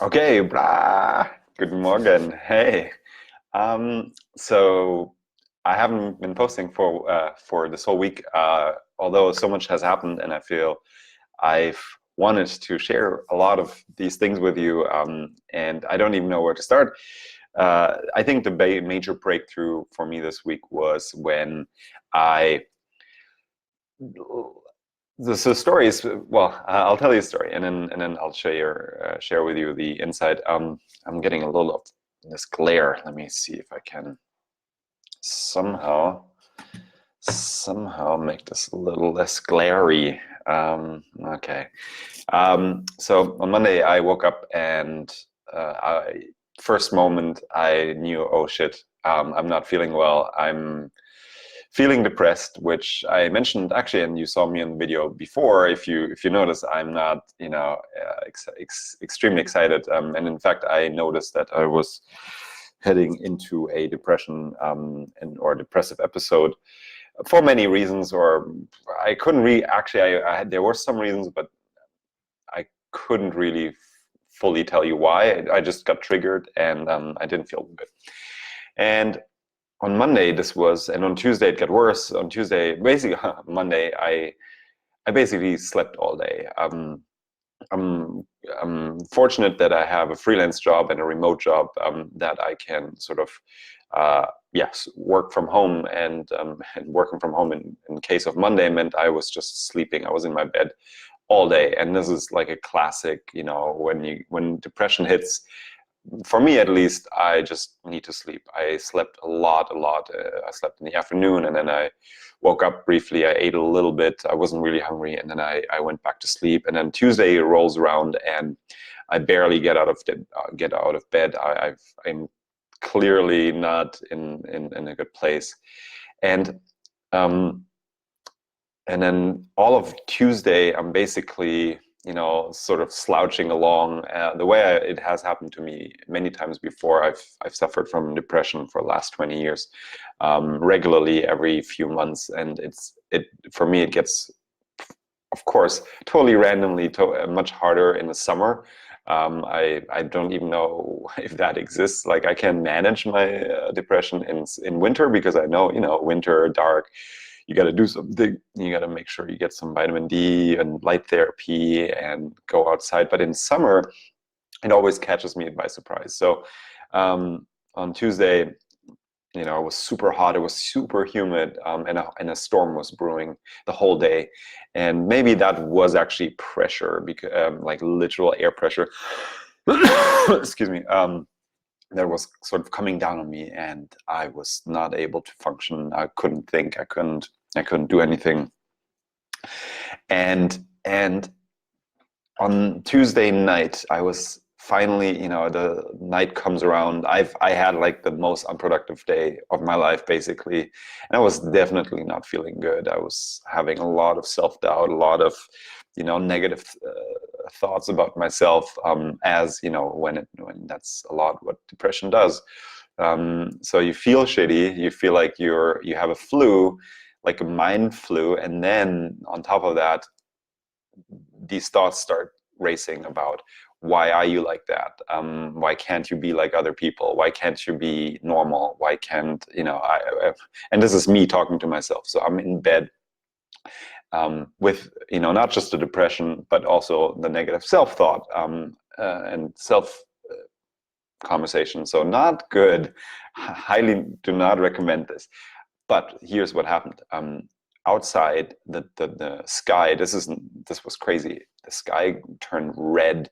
Okay, blah. Good morning. Hey. So I haven't been posting for this whole week, although so much has happened, and I feel I've wanted to share a lot of these things with you, and I don't even know where to start. I think the major breakthrough for me this week was when I the story is, well, I'll tell you a story, and then I'll share with you the insight. I'm getting a little of this glare. Let me see if I can somehow make this a little less glary. Okay. So on Monday I woke up and first moment I knew, oh shit, I'm not feeling well. I'm feeling depressed, which I mentioned actually, and you saw me in the video before. If you notice, I'm not extremely excited, and in fact, I noticed that I was heading into a depression or depressive episode for many reasons, or I couldn't really actually. There were some reasons, but I couldn't really fully tell you why. I just got triggered, and I didn't feel good. And on Monday this was, and on Tuesday it got worse. On Tuesday, basically Monday, I basically slept all day. I'm, I'm fortunate that I have a freelance job and a remote job that I can sort of yes, work from home, and working from home in case of Monday meant I was just sleeping. I was in my bed all day, and this is like a classic, when depression hits, for me at least, I just need to sleep. I slept a lot. I slept in the afternoon, and then I woke up briefly. I ate a little bit. I wasn't really hungry, and then I went back to sleep. And then Tuesday rolls around, and I barely get out of bed. I'm clearly not in a good place, and um, and then all of Tuesday, I'm basically, sort of slouching along. The way it has happened to me many times before. I've suffered from depression for the last 20 years, regularly every few months, and it for me it gets, of course, totally randomly, much harder in the summer. I don't even know if that exists. Like, I can manage my depression in winter, because I know, winter, dark, you got to do something. You got to make sure you get some vitamin D and light therapy and go outside. But in summer, it always catches me by surprise. So on Tuesday, it was super hot. It was super humid, and a storm was brewing the whole day. And maybe that was actually pressure, because like literal air pressure. Excuse me. That was sort of coming down on me, and I was not able to function. I couldn't think. I couldn't do anything. And on Tuesday night, I was finally, the night comes around. I had like the most unproductive day of my life, basically, and I was definitely not feeling good. I was having a lot of self-doubt, a lot of, negative thoughts about myself, as when that's a lot what depression does. So you feel shitty, you feel like you have a flu, like a mind flu, and then on top of that, these thoughts start racing about, why are you like that? Why can't you be like other people? Why can't you be normal? Why can't, and this is me talking to myself. So I'm in bed, with, not just the depression, but also the negative self-thought, and self conversation. So not good. Highly do not recommend this. But here's what happened. Outside, the sky, this was crazy. The sky turned red.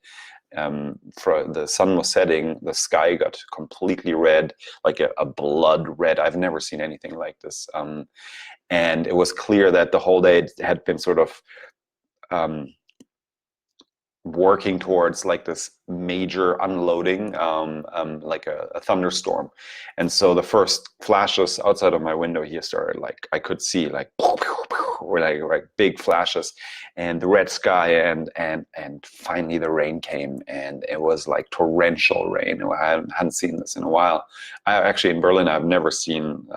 For the sun was setting, the sky got completely red, like a blood red. I've never seen anything like this. And it was clear that the whole day had been sort of working towards like this major unloading, like a thunderstorm. And so the first flashes outside of my window here started, like, I could see like like big flashes, and the red sky, and finally the rain came, and it was like torrential rain. I hadn't seen this in a while. Actually, in Berlin, I've never seen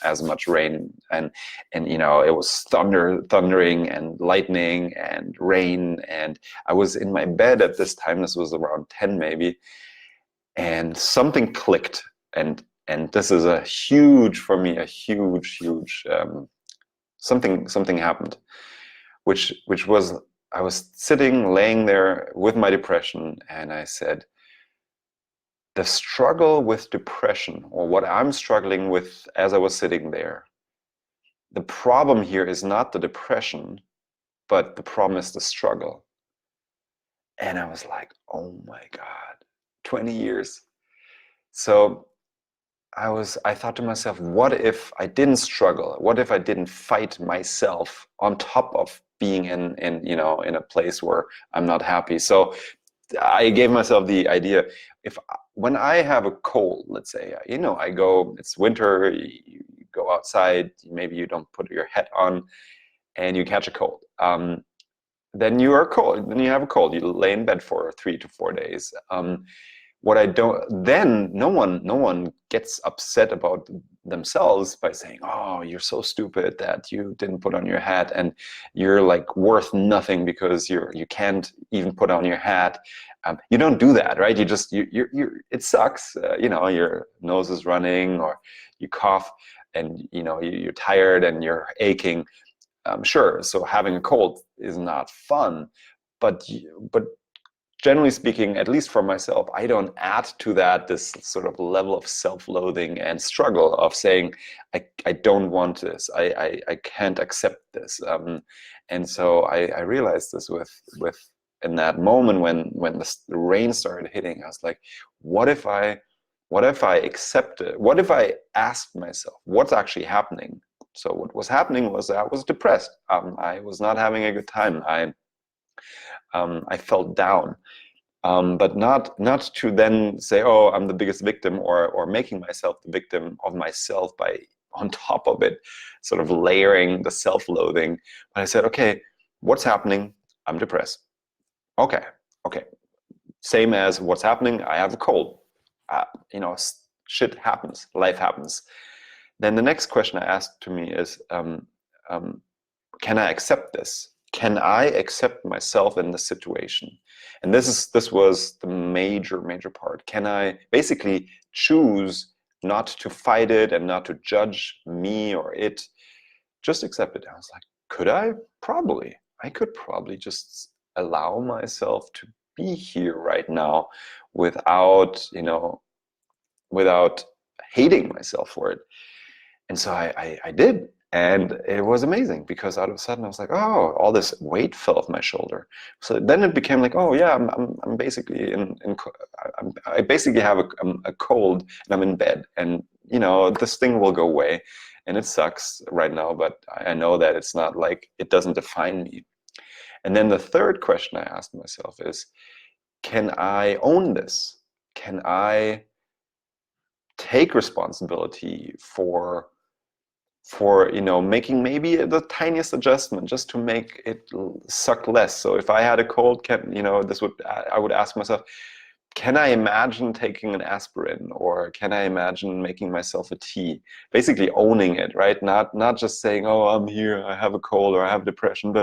as much rain, and it was thundering and lightning and rain, and I was in my bed at this time. This was around 10 maybe, and something clicked, and this is a huge, for me, a huge something happened, which was, I was laying there with my depression, and I said, the struggle with depression, or what I'm struggling with as I was sitting there, the problem here is not the depression, but the problem is the struggle. And I was like, oh my God, 20 years. So I thought to myself, what if I didn't struggle? What if I didn't fight myself on top of being in a place where I'm not happy? So I gave myself the idea, when I have a cold, let's say, it's winter, you go outside, maybe you don't put your hat on, and you catch a cold. Then you are cold. Then you have a cold. You lay in bed for 3 to 4 days. What I don't, then no one gets upset about themselves by saying, oh, you're so stupid that you didn't put on your hat, and you're like worth nothing because you can't even put on your hat. You don't do that, right? You just, it sucks. Your nose is running, or you cough, and you're tired and you're aching. Sure, so having a cold is not fun, but generally speaking, at least for myself, I don't add to that this sort of level of self-loathing and struggle of saying, I don't want this, I can't accept this. And so I realized this with in that moment when the rain started hitting. I was like, what if I accept it? What if I asked myself, what's actually happening? So what was happening was that I was depressed. I was not having a good time. I felt down, but not to then say, oh, I'm the biggest victim, or making myself the victim of myself by, on top of it, sort of layering the self-loathing. But I said, okay, what's happening? I'm depressed. Okay. Same as what's happening. I have a cold. Shit happens. Life happens. Then the next question I asked to me is, can I accept this? Can I accept myself in this situation? And this was the major part. Can I basically choose not to fight it and not to judge me or it? Just accept it. I was like, could I? Probably. I could probably just allow myself to be here right now without hating myself for it. And so I did. And it was amazing, because out of a sudden I was like, oh, all this weight fell off my shoulder. So then it became like, oh yeah, I'm basically I basically have a cold, and I'm in bed, and this thing will go away, and it sucks right now, but I know that it's not like, it doesn't define me. And then the third question I asked myself is, can I own this? Can I take responsibility for making maybe the tiniest adjustment just to make it suck less? So if I had a cold, I would ask myself, can I imagine taking an aspirin, or can I imagine making myself a tea? Basically owning it, right? Not just saying, oh, I'm here, I have a cold, or I have depression,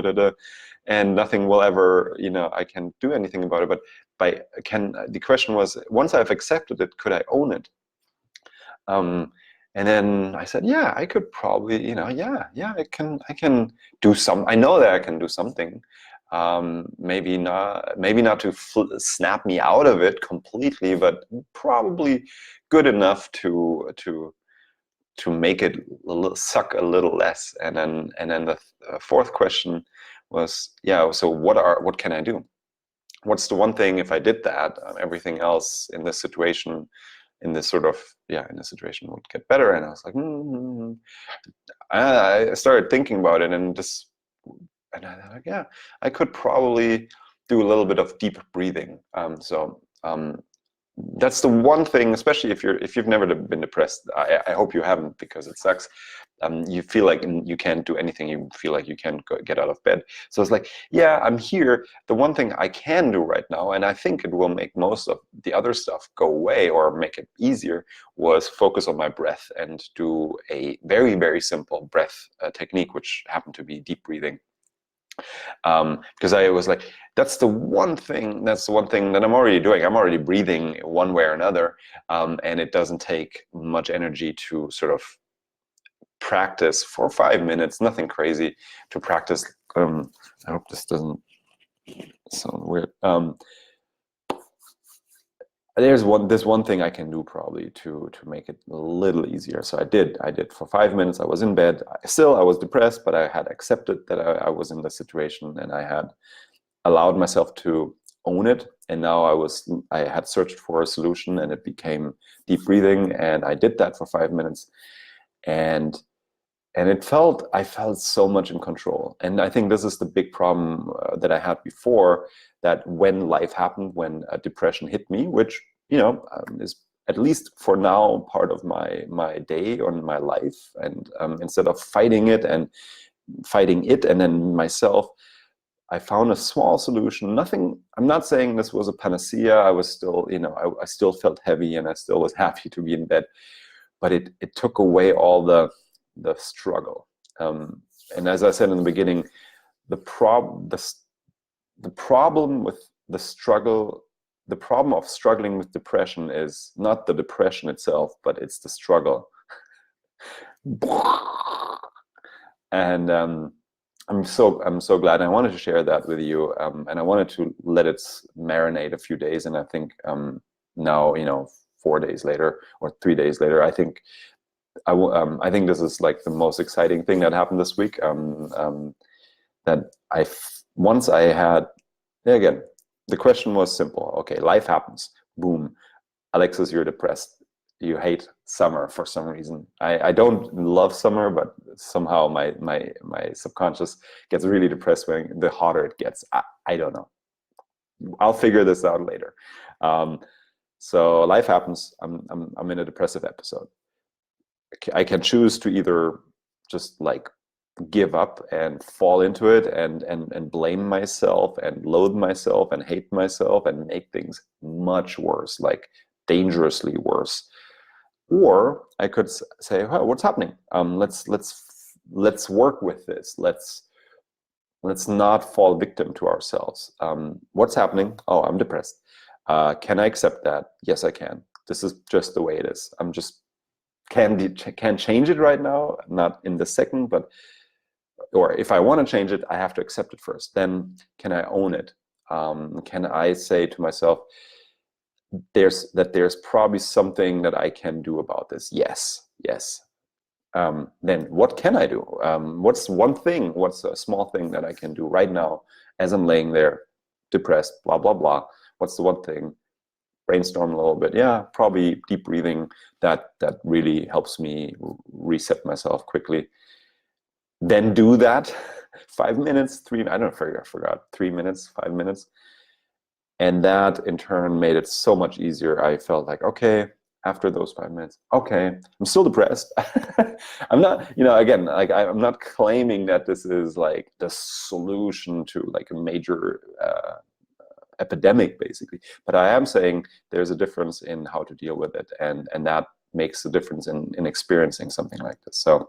and nothing will ever, I can do anything about it. But the question was, once I've accepted it, could I own it? And then I said, yeah, I could probably, I can do some. I know that I can do something. Maybe not to snap me out of it completely, but probably good enough to make it suck a little less. And then the fourth question was, yeah, so what can I do? What's the one thing, if I did that, everything else in this situation, in this situation would get better? And I was like, I started thinking about it, and I was like, yeah, I could probably do a little bit of deep breathing. That's the one thing, especially if you've never been depressed. I hope you haven't, because it sucks. You feel like you can't do anything. You feel like you can't get out of bed. So it's like, yeah, I'm here. The one thing I can do right now, and I think it will make most of the other stuff go away or make it easier, was focus on my breath and do a very, very simple breath technique, which happened to be deep breathing. Because I was like, that's the one thing that I'm already doing. I'm already breathing one way or another, and it doesn't take much energy to sort of practice for 5 minutes, nothing crazy, to practice. I hope this doesn't sound weird. There's one thing I can do probably to make it a little easier. So I did for 5 minutes. I was in bed. I was depressed, but I had accepted that I was in the situation, and I had allowed myself to own it. And now I had searched for a solution, and it became deep breathing. And I did that for 5 minutes, and I felt so much in control. And I think this is the big problem that I had before, that when life happened, when depression hit me, which, is at least for now part of my day or my life. And instead of fighting it and then myself, I found a small solution. Nothing, I'm not saying this was a panacea. I was still, I still felt heavy, and I still was happy to be in bed, but it took away all the struggle. And as I said in the beginning, the problem with the struggle, the problem of struggling with depression is not the depression itself, but it's the struggle. And I'm so glad. I wanted to share that with you, and I wanted to let it marinate a few days. And I think now, 4 days later or 3 days later, I think this is like the most exciting thing that happened this week. That once I had, again, the question was simple. Okay, life happens. Boom. Alexis, you're depressed. You hate summer for some reason. I don't love summer, but somehow my subconscious gets really depressed when the hotter it gets. I don't know. I'll figure this out later. So life happens. I'm in a depressive episode. I can choose to either just like give up and fall into it and blame myself and loathe myself and hate myself and make things much worse, like dangerously worse. Or I could say, oh, what's happening? Let's work with this. Let's not fall victim to ourselves. What's happening? Oh, I'm depressed. Can I accept that? Yes, I can. This is just the way it is. I'm just can't change it right now, not in the second, or if I want to change it, I have to accept it first. Then can I own it? Can I say to myself, there's probably something that I can do about this? Yes. Then what can I do? What's a small thing that I can do right now as I'm laying there depressed, blah, blah, blah. What's the one thing? Brainstorm a little bit. Yeah, probably deep breathing. That really helps me reset myself quickly. Then do that 5 minutes, I forgot 3 minutes, 5 minutes. And that in turn made it so much easier. I felt like, okay, after those 5 minutes, okay, I'm still depressed. I'm not, again, like I'm not claiming that this is like the solution to like a major epidemic, basically. But I am saying there's a difference in how to deal with it, and that makes a difference in experiencing something like this. So,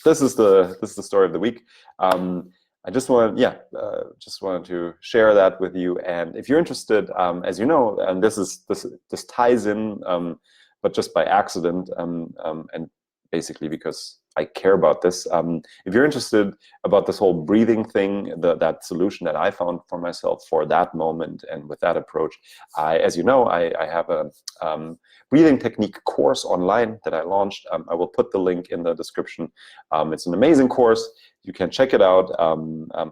this is the story of the week. I just wanted to share that with you. And if you're interested, as you know, and this ties in, but just by accident, and basically because I care about this. If you're interested about this whole breathing thing, that solution that I found for myself for that moment and with that approach, as you know, I have a breathing technique course online that I launched. I will put the link in the description. It's an amazing course. You can check it out.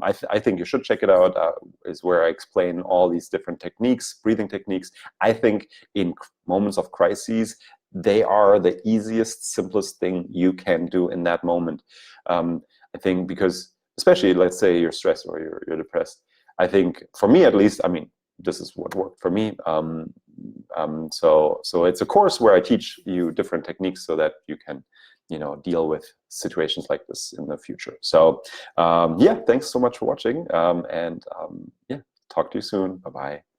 I think you should check it out. Is where I explain all these different techniques, breathing techniques. I think in moments of crises, they are the easiest, simplest thing you can do in that moment. I think because, especially, let's say you're stressed or you're depressed. I think, for me at least, I mean, this is what worked for me. So it's a course where I teach you different techniques so that you can, deal with situations like this in the future. So yeah, thanks so much for watching, and yeah, talk to you soon. Bye bye.